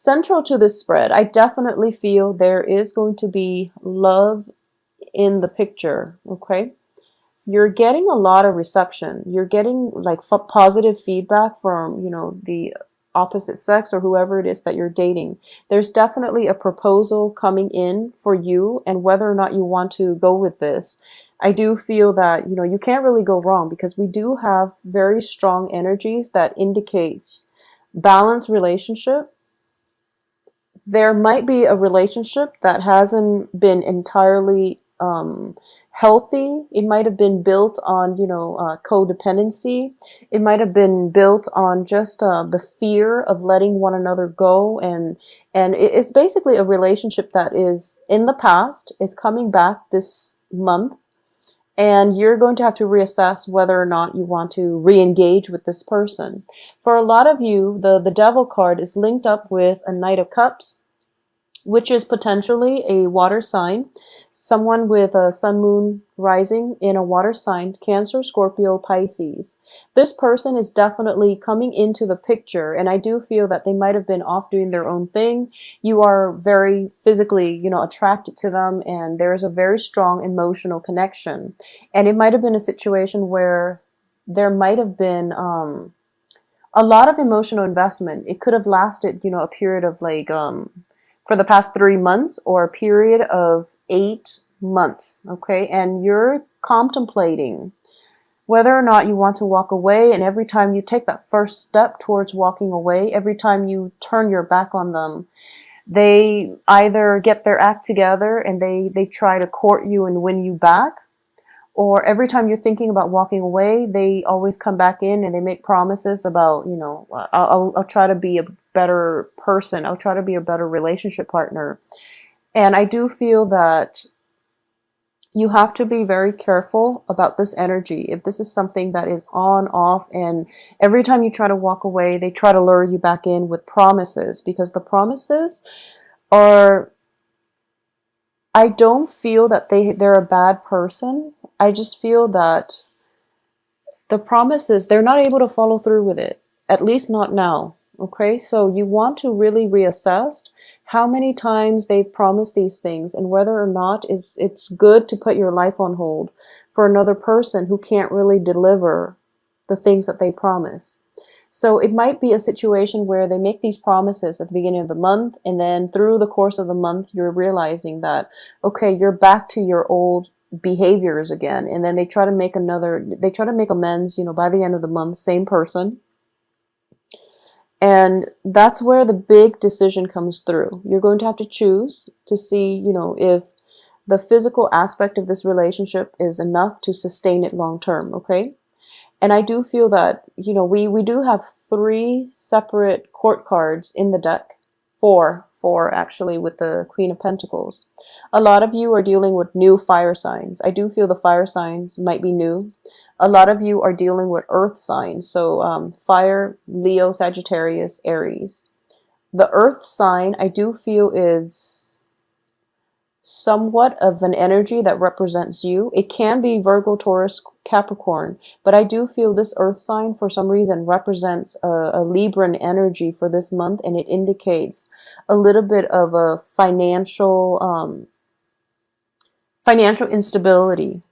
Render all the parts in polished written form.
Central to this spread, I definitely feel there is going to be love in the picture, okay? You're getting a lot of reception. You're getting like positive feedback from, the opposite sex or whoever it is that you're dating. There's definitely a proposal coming in for you, and whether or not you want to go with this, I do feel that, you can't really go wrong because we do have very strong energies that indicates balanced relationship. There might be a relationship that hasn't been entirely healthy. It might have been built on, codependency. It might have been built on just the fear of letting one another go, and it's basically a relationship that is in the past. It's coming back this month, and you're going to have to reassess whether or not you want to re-engage with this person. For a lot of you, the Devil card is linked up with a Knight of Cups, which is potentially a water sign. Someone with a sun, moon, rising in a water sign, Cancer, Scorpio, Pisces. This person is definitely coming into the picture, and I do feel that they might have been off doing their own thing. You are very physically, attracted to them, and there's a very strong emotional connection. And it might have been a situation where there might have been a lot of emotional investment. It could have lasted, a period of like for the past 3 months or a period of 8 months, okay? And you're contemplating whether or not you want to walk away, and every time you take that first step towards walking away, every time you turn your back on them, they either get their act together and they try to court you and win you back, or every time you're thinking about walking away, they always come back in and they make promises about, I'll try to be a better person. I'll try to be a better relationship partner. And I do feel that you have to be very careful about this energy. If this is something that is on, off, and every time you try to walk away, they try to lure you back in with promises, because the promises are, I don't feel that they're a bad person. I just feel that the promises, they're not able to follow through with it, at least not now. Okay, so you want to really reassess how many times they've promised these things, and whether or not it's good to put your life on hold for another person who can't really deliver the things that they promise. So it might be a situation where they make these promises at the beginning of the month, and then through the course of the month, you're realizing that, okay, you're back to your old behaviors again. And then they try to make amends, by the end of the month, same person. And that's where the big decision comes through. You're going to have to choose to see, if the physical aspect of this relationship is enough to sustain it long term, okay? And I do feel that, we do have 3 separate court cards in the deck. 4 actually, with the Queen of Pentacles. A lot of you are dealing with new fire signs. I do feel the fire signs might be new. A lot of you are dealing with earth signs. So fire, Leo, Sagittarius, Aries. The earth sign, I do feel, is somewhat of an energy that represents you. It can be Virgo, Taurus, Capricorn, but I do feel this earth sign for some reason represents a Libran energy for this month, and it indicates a little bit of a financial instability.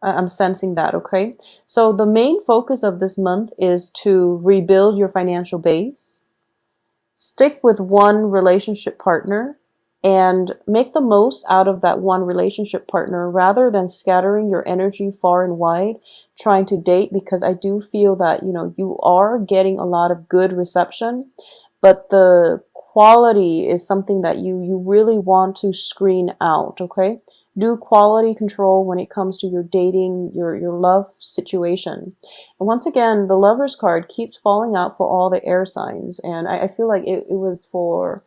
I'm sensing that, okay? So the main focus of this month is to rebuild your financial base, stick with one relationship partner, and make the most out of that one relationship partner rather than scattering your energy far and wide trying to date, because I do feel that, you are getting a lot of good reception, but the quality is something that you really want to screen out, okay? Do quality control when it comes to your dating, your love situation. And once again, the Lover's card keeps falling out for all the air signs, and I feel like it was for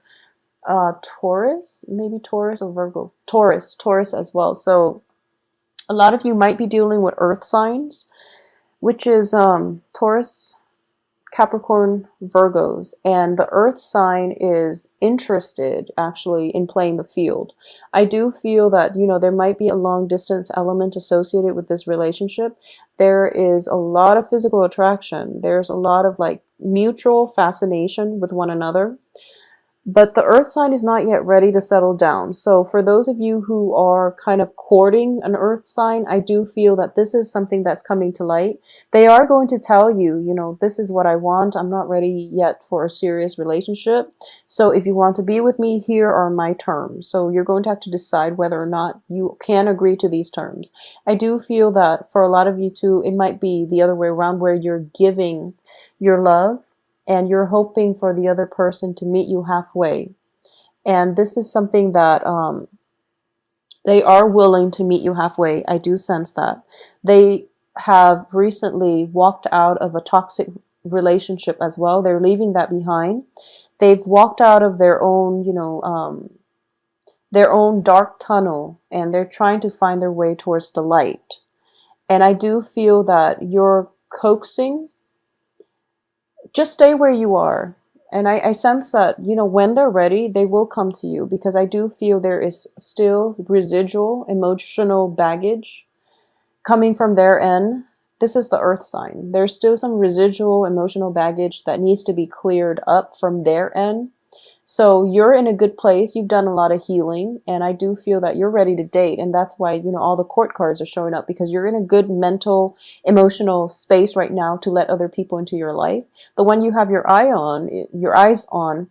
Taurus, maybe Taurus or Virgo, Taurus as well. So a lot of you might be dealing with earth signs, which is Taurus, Capricorn, Virgos, and the earth sign is interested actually in playing the field. I do feel that, there might be a long distance element associated with this relationship. There is a lot of physical attraction. There's a lot of like mutual fascination with one another. but the earth sign is not yet ready to settle down. So for those of you who are kind of courting an earth sign, I do feel that this is something that's coming to light. They are going to tell you, you know, this is what I want. I'm not ready yet for a serious relationship. So if you want to be with me, here are my terms. So you're going to have to decide whether or not you can agree to these terms. I do feel that for a lot of you too, it might be the other way around, where you're giving your love and you're hoping for the other person to meet you halfway. And this is something that they are willing to meet you halfway. I do sense that. They have recently walked out of a toxic relationship as well. They're leaving that behind. They've walked out of their own, their own dark tunnel, and they're trying to find their way towards the light. And I do feel that you're coaxing. Just stay where you are. And I sense that, you know, when they're ready, they will come to you, because I do feel there is still residual emotional baggage coming from their end. This is the earth sign. There's still some residual emotional baggage that needs to be cleared up from their end. So you're in a good place. You've done a lot of healing, and I do feel that you're ready to date. And that's why, you know, all the court cards are showing up, because you're in a good mental, emotional space right now to let other people into your life. The one you have your eyes on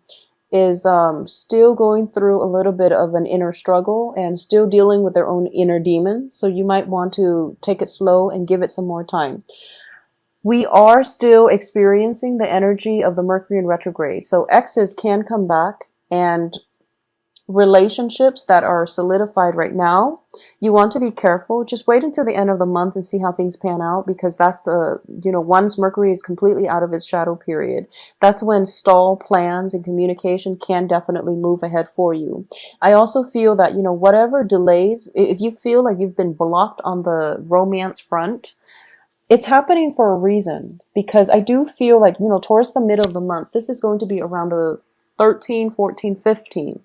is still going through a little bit of an inner struggle and still dealing with their own inner demons. So you might want to take it slow and give it some more time. We are still experiencing the energy of the Mercury in retrograde. So exes can come back, and relationships that are solidified right now, you want to be careful. Just wait until the end of the month and see how things pan out, because that's the, you know, once Mercury is completely out of its shadow period, that's when stall plans and communication can definitely move ahead for you. I also feel that, you know, whatever delays, if you feel like you've been blocked on the romance front, it's happening for a reason, because I do feel like, you know, towards the middle of the month, this is going to be around the 13th, 14th,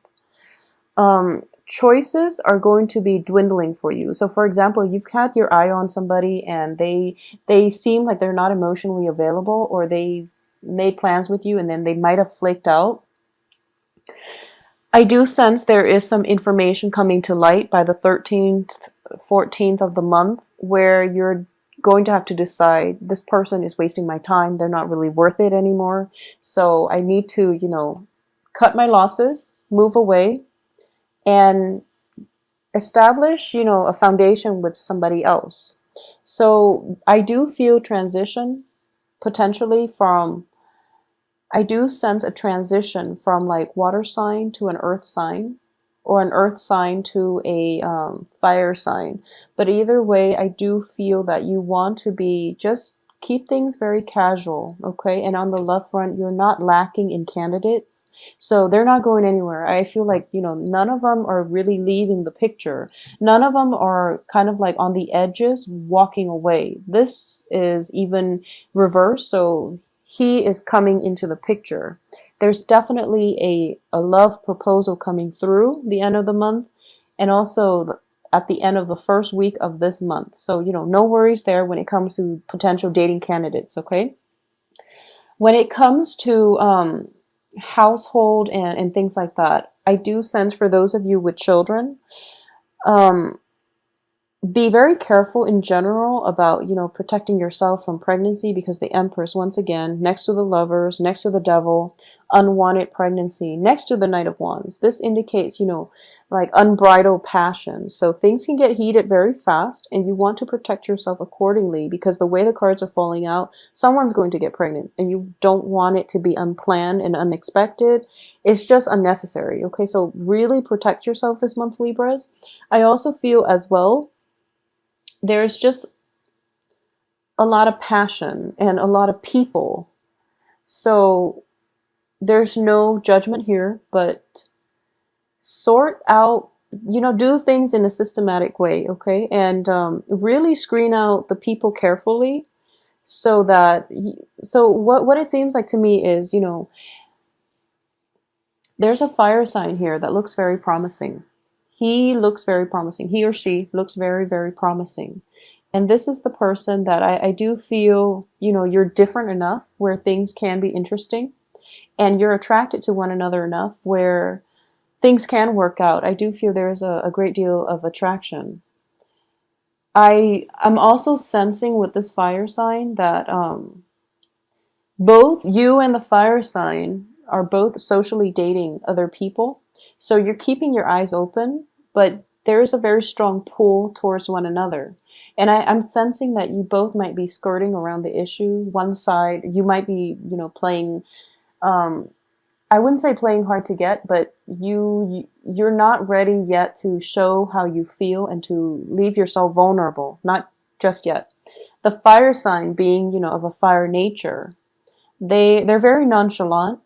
15th. Choices are going to be dwindling for you. So for example, you've had your eye on somebody and they seem like they're not emotionally available, or they've made plans with you and then they might have flaked out. I do sense there is some information coming to light by the 13th, 14th of the month, where you're going to have to decide, this person is wasting my time. They're not really worth it anymore. So I need to, you know, cut my losses, move away, and establish, you know, a foundation with somebody else. So I do feel transition potentially from, I do sense a transition from like water sign to an earth sign, or an earth sign to a fire sign. But either way, I do feel that you want to be, just keep things very casual, okay? And on the love front, you're not lacking in candidates. So they're not going anywhere. I feel like, you know, none of them are really leaving the picture. None of them are kind of like on the edges walking away. This is even reverse. So he is coming into the picture. There's definitely a love proposal coming through the end of the month, and also at the end of the first week of this month. So, you know, no worries there when it comes to potential dating candidates, okay? When it comes to household and things like that, I do sense for those of you with children, be very careful in general about, you know, protecting yourself from pregnancy, because the Empress, once again, next to the Lovers, next to the Devil, unwanted pregnancy, next to the Knight of Wands. This indicates, you know, like unbridled passion. So things can get heated very fast, and you want to protect yourself accordingly, because the way the cards are falling out, someone's going to get pregnant, and you don't want it to be unplanned and unexpected. It's just unnecessary, okay? So really protect yourself this month, Libras. I also feel as well, there's just a lot of passion and a lot of people. So there's no judgment here, but sort out, you know, do things in a systematic way, okay? And really screen out the people carefully, so that, so what it seems like to me is, you know, there's a fire sign here that looks very promising. He looks very promising. He or she looks very, very promising. And this is the person that I do feel, you know, you're different enough where things can be interesting. and you're attracted to one another enough where things can work out. I do feel there's a great deal of attraction. I'm also sensing with this fire sign that both you and the fire sign are both socially dating other people. So you're keeping your eyes open, but there is a very strong pull towards one another. And I'm sensing that you both might be skirting around the issue. One side, you might be, playing, um, I wouldn't say playing hard to get, but you're not ready yet to show how you feel and to leave yourself vulnerable. Not just yet. The fire sign being, of a fire nature, they're very nonchalant,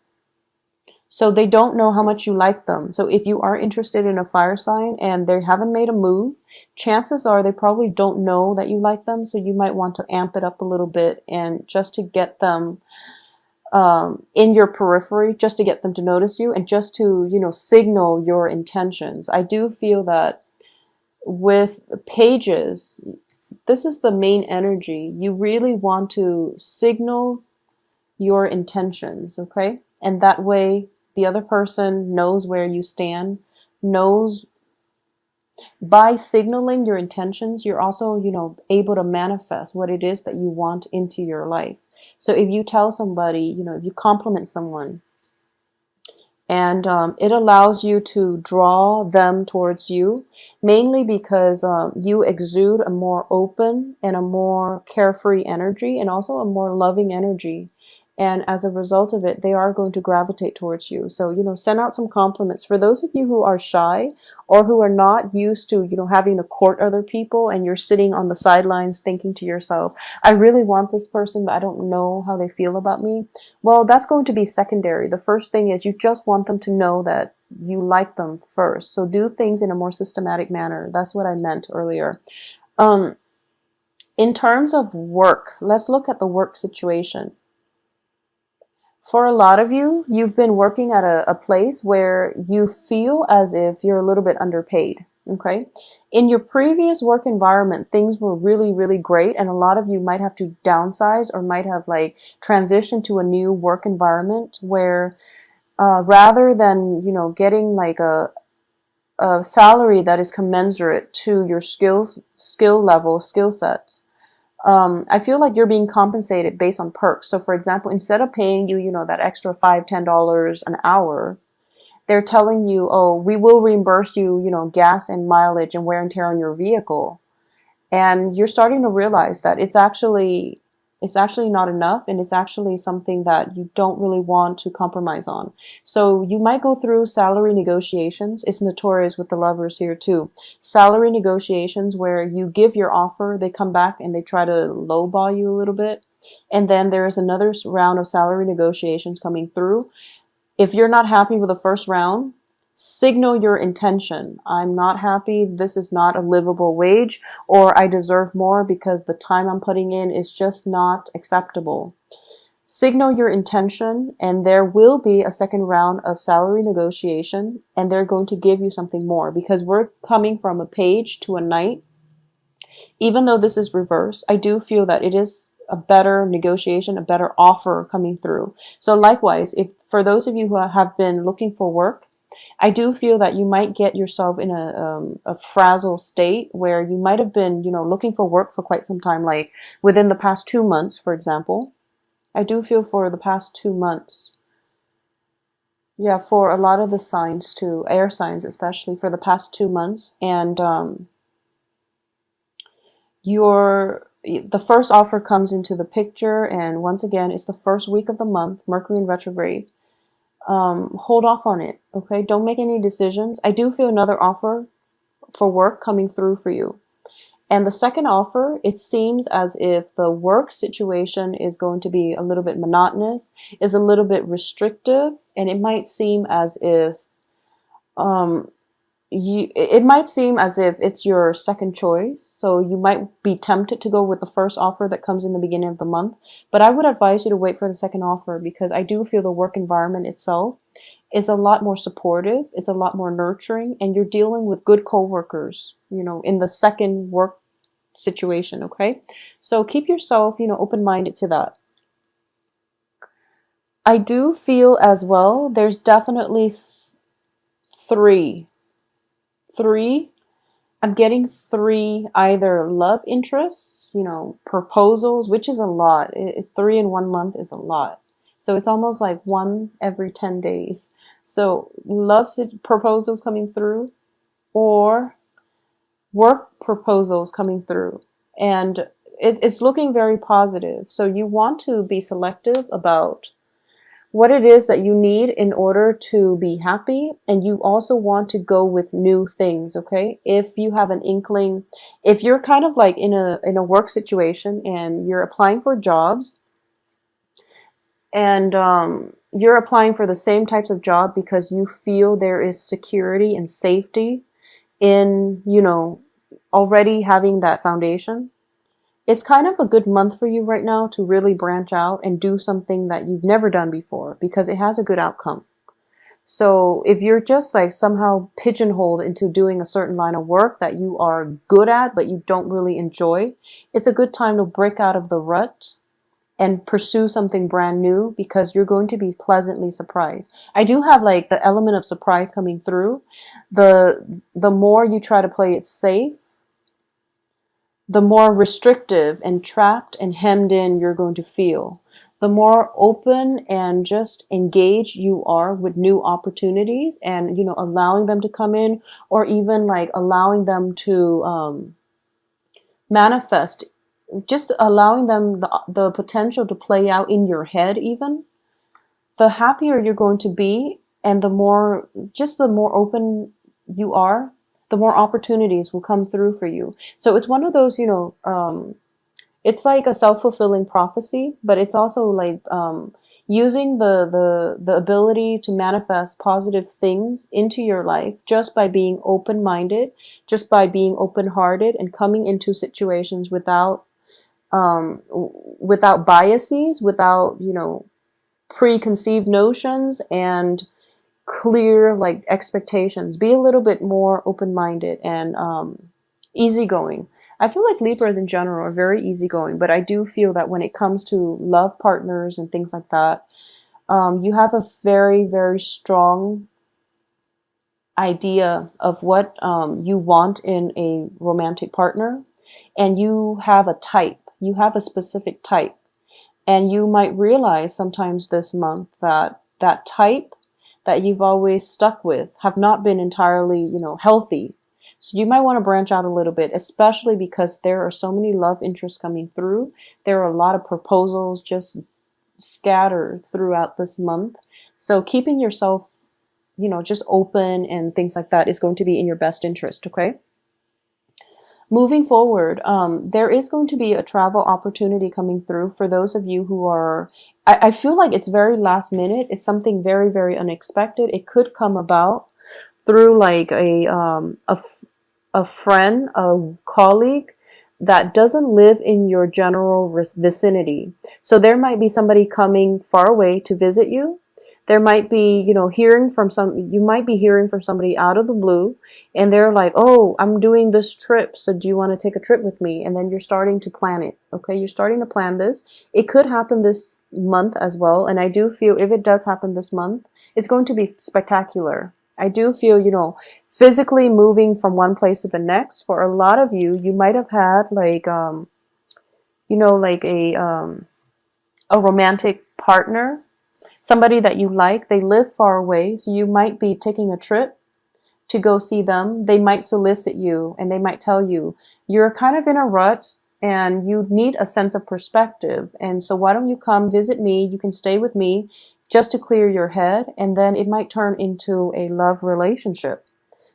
so they don't know how much you like them. So if you are interested in a fire sign and they haven't made a move, chances are they probably don't know that you like them. So you might want to amp it up a little bit, and just to get them in your periphery, just to get them to notice you, and just to signal your intentions. I do feel that with pages, this is the main energy. You really want to signal your intentions, okay? And that way the other person knows where you stand, knows. By signaling your intentions, you're also, able to manifest what it is that you want into your life. So if you tell somebody, if you compliment someone, and it allows you to draw them towards you, mainly because you exude a more open and a more carefree energy, and also a more loving energy. And as a result of it, they are going to gravitate towards you. So, send out some compliments. For those of you who are shy or who are not used to, having to court other people, and you're sitting on the sidelines thinking to yourself, I really want this person, but I don't know how they feel about me. Well, that's going to be secondary. The first thing is you just want them to know that you like them first. So do things in a more systematic manner. That's what I meant earlier. In terms of work, let's look at the work situation. For a lot of you, you've been working at a place where you feel as if you're a little bit underpaid, okay? In your previous work environment, things were really, really great, and a lot of you might have to downsize or might have transitioned to a new work environment where rather than, getting a salary that is commensurate to your skill level, skill set, I feel like you're being compensated based on perks. So for example, instead of paying you, that extra $5, $10 an hour, they're telling you, oh, we will reimburse you, gas and mileage and wear and tear on your vehicle. And you're starting to realize that it's actually not enough, and it's actually something that you don't really want to compromise on. So you might go through salary negotiations. It's notorious with the lovers here too. Salary negotiations where you give your offer, they come back and they try to lowball you a little bit. And then there is another round of salary negotiations coming through. If you're not happy with the first round, signal your intention. I'm not happy. This is not a livable wage, or I deserve more because the time I'm putting in is just not acceptable. Signal your intention, and there will be a second round of salary negotiation, and they're going to give you something more, because we're coming from a page to a knight. Even though this is reverse, I do feel that it is a better negotiation, a better offer coming through. So likewise, if for those of you who have been looking for work, I do feel that you might get yourself in a frazzled state where you might have been, looking for work for quite some time, like within the past 2 months, for example. I do feel for the past 2 months. Yeah, for a lot of the signs too, air signs especially, for the past 2 months. And the first offer comes into the picture, and once again, it's the first week of the month, Mercury in retrograde. Hold off on it, okay? Don't make any decisions. I do feel another offer for work coming through for you. And the second offer, it seems as if the work situation is going to be a little bit monotonous, is a little bit restrictive, and it might seem as if it's your second choice. So you might be tempted to go with the first offer that comes in the beginning of the month. But I would advise you to wait for the second offer, because I do feel the work environment itself is a lot more supportive. It's a lot more nurturing, and you're dealing with good coworkers, in the second work situation. Okay. So keep yourself, open-minded to that. I do feel as well, there's definitely three. Three. I'm getting three either love interests, proposals, which is a lot. It's three in 1 month is a lot. So it's almost like one every 10 days. So proposals coming through, or work proposals coming through. And it's looking very positive. So you want to be selective about what it is that you need in order to be happy, and you also want to go with new things. Okay, if you have an inkling, if you're kind of like in a work situation and you're applying for jobs, and you're applying for the same types of job because you feel there is security and safety in already having that foundation, it's kind of a good month for you right now to really branch out and do something that you've never done before, because it has a good outcome. So if you're just like somehow pigeonholed into doing a certain line of work that you are good at but you don't really enjoy, it's a good time to break out of the rut and pursue something brand new, because you're going to be pleasantly surprised. I do have like the element of surprise coming through. The more you try to play it safe, the more restrictive and trapped and hemmed in you're going to feel. The more open and just engaged you are with new opportunities, and allowing them to come in, or even like allowing them to manifest, just allowing them the potential to play out in your head even, the happier you're going to be, and the more open you are, the more opportunities will come through for you. So it's one of those, it's like a self-fulfilling prophecy, but it's also like using the ability to manifest positive things into your life just by being open-minded, just by being open-hearted, and coming into situations without biases, without preconceived notions and clear like expectations. Be a little bit more open-minded and easygoing. I feel like Libras in general are very easygoing, but I do feel that when it comes to love partners and things like that, you have a very, very strong idea of what you want in a romantic partner, and you have a type. You have a specific type. And you might realize sometimes this month that that type that you've always stuck with have not been entirely, healthy. So you might want to branch out a little bit, especially because there are so many love interests coming through. There are a lot of proposals just scattered throughout this month. So keeping yourself, just open and things like that is going to be in your best interest, okay? Moving forward, there is going to be a travel opportunity coming through for those of you who are, I feel like it's very last minute. It's something very, very unexpected. It could come about through like a friend, a colleague that doesn't live in your general vicinity. So there might be somebody coming far away to visit you. There might be, you might be hearing from somebody out of the blue, and they're like, oh, I'm doing this trip, so do you want to take a trip with me? And then you're starting to plan it, okay? You're starting to plan this. It could happen this month as well, and I do feel if it does happen this month, it's going to be spectacular. I do feel, physically moving from one place to the next. For a lot of you, you might have had like, like a romantic partner, somebody that you like. They live far away, so you might be taking a trip to go see them. They might solicit you, and they might tell you, you're kind of in a rut and you need a sense of perspective. And so why don't you come visit me? You can stay with me just to clear your head. And then it might turn into a love relationship.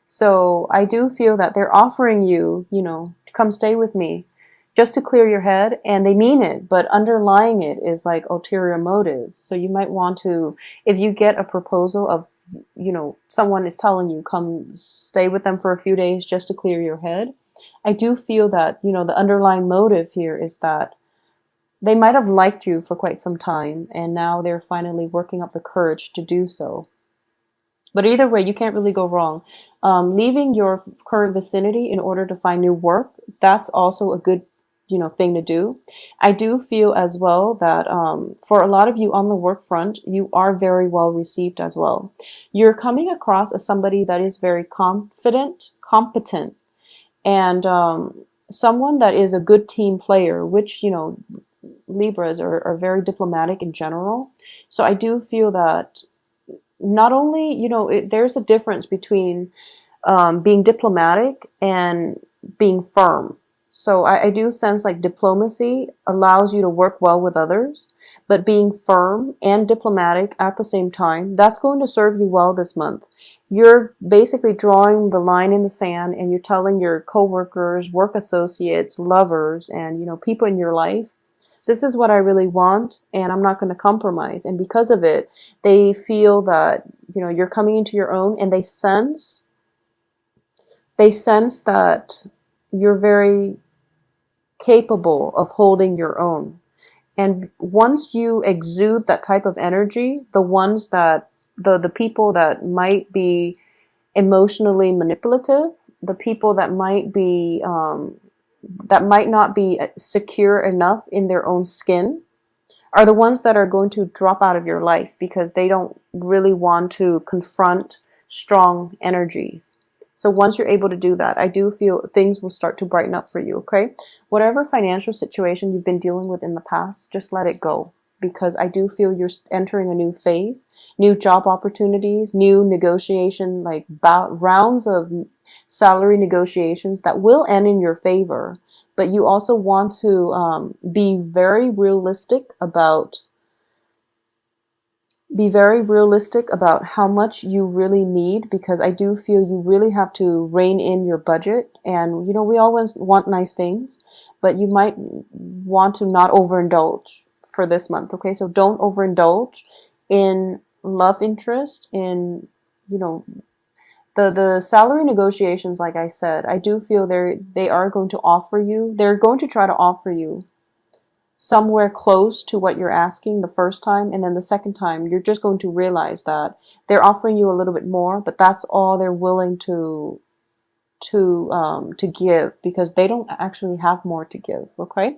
So I do feel that they're offering you, to come stay with me just to clear your head, and they mean it, but underlying it is like ulterior motives. So you might want to, if you get a proposal of, someone is telling you come stay with them for a few days just to clear your head, I do feel that, the underlying motive here is that they might have liked you for quite some time, and now they're finally working up the courage to do so. But either way, you can't really go wrong. Leaving your current vicinity in order to find new work, that's also a good, thing to do. I do feel as well that for a lot of you on the work front, you are very well received as well. You're coming across as somebody that is very confident, competent, and someone that is a good team player, which, Libras are very diplomatic in general. So I do feel that not only, there's a difference between being diplomatic and being firm. So I do sense like diplomacy allows you to work well with others, but being firm and diplomatic at the same time, that's going to serve you well this month. You're basically drawing the line in the sand and you're telling your coworkers, work associates, lovers, and people in your life, this is what I really want and I'm not going to compromise. And because of it, they feel that you're coming into your own, and they sense that you're very capable of holding your own. And once you exude that type of energy, the people that might be emotionally manipulative, the people that might not be secure enough in their own skin, are the ones that are going to drop out of your life because they don't really want to confront strong energies. So once you're able to do that, I do feel things will start to brighten up for you, okay? Whatever financial situation you've been dealing with in the past, just let it go, because I do feel you're entering a new phase, new job opportunities, new negotiation, like rounds of salary negotiations that will end in your favor. But you also want to be very realistic about how much you really need, because I do feel you really have to rein in your budget. And we always want nice things, but you might want to not overindulge for this month, okay? So don't overindulge in love interest, in the salary negotiations. Like I said, I do feel they're going to try to offer you somewhere close to what you're asking the first time, and then the second time you're just going to realize that they're offering you a little bit more, but that's all they're willing to give, because they don't actually have more to give, okay?